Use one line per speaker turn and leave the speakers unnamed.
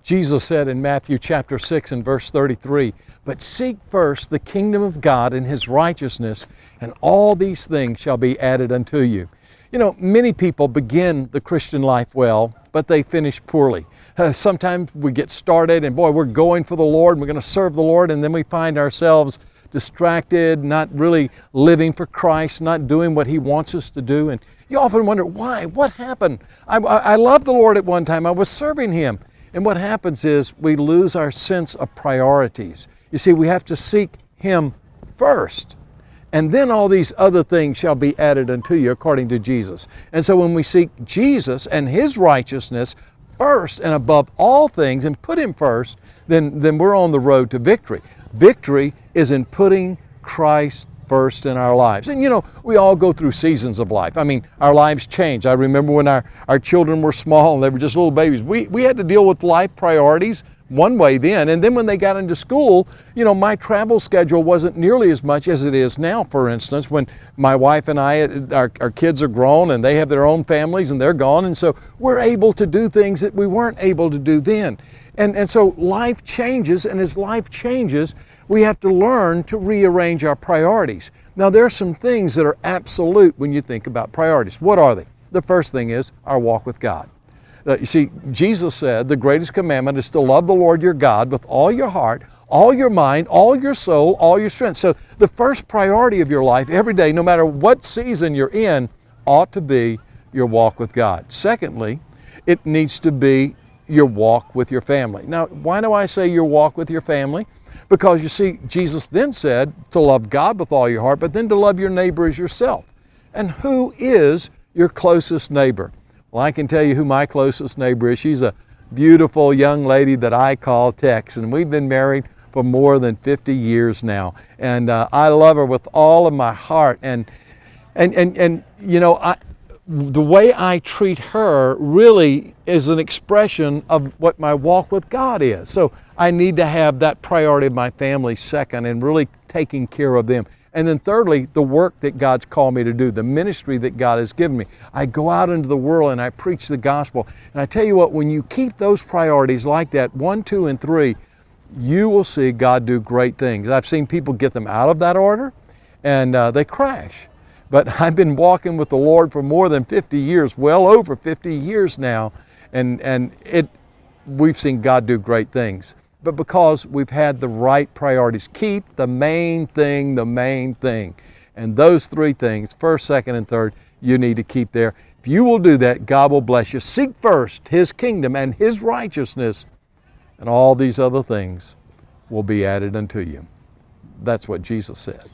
Jesus said in Matthew chapter 6 and verse 33, "But seek first the kingdom of God and His righteousness, and all these things shall be added unto you." You know, many people begin the Christian life well, but they finish poorly. Sometimes we get started and boy, we're going for the Lord and we're going to serve the Lord, and then we find ourselves distracted, not really living for Christ, not doing what He wants us to do. And you often wonder, why? What happened? I loved the Lord at one time. I was serving Him. And what happens is we lose our sense of priorities. You see, we have to seek Him first. And then all these other things shall be added unto you, according to Jesus. And so when we seek Jesus and His righteousness first and above all things and put Him first, then we're on the road to victory. Victory is in putting Christ first in our lives. And you know, we all go through seasons of life. I mean, our lives change. I remember when our children were small and they were just little babies. We had to deal with life priorities one way then. And then when they got into school, you know, my travel schedule wasn't nearly as much as it is now, for instance, when my wife and I, our kids are grown and they have their own families and they're gone. And so we're able to do things that we weren't able to do then. And so life changes, and as life changes, we have to learn to rearrange our priorities. Now, there are some things that are absolute when you think about priorities. What are they? The first thing is our walk with God. You see, Jesus said the greatest commandment is to love the Lord your God with all your heart, all your mind, all your soul, all your strength. So the first priority of your life every day, no matter what season you're in, ought to be your walk with God. Secondly, it needs to be your walk with your family. Now, why do I say your walk with your family? Because you see, Jesus then said to love God with all your heart, but then to love your neighbor as yourself. And who is your closest neighbor? Well, I can tell you who my closest neighbor is. She's a beautiful young lady that I call Tex, and we've been married for more than 50 years now. And I love her with all of my heart. And you know, the way I treat her really is an expression of what my walk with God is. So I need to have that priority of my family second and really taking care of them. And then thirdly, the work that God's called me to do, the ministry that God has given me. I go out into the world and I preach the gospel. And I tell you what, when you keep those priorities like that, 1, 2, and 3, you will see God do great things. I've seen people get them out of that order and they crash. But I've been walking with the Lord for more than 50 years, well over 50 years now, and we've seen God do great things. But because we've had the right priorities, keep the main thing the main thing. And those 3 things, first, second, and third, you need to keep there. If you will do that, God will bless you. Seek first His kingdom and His righteousness, and all these other things will be added unto you. That's what Jesus said.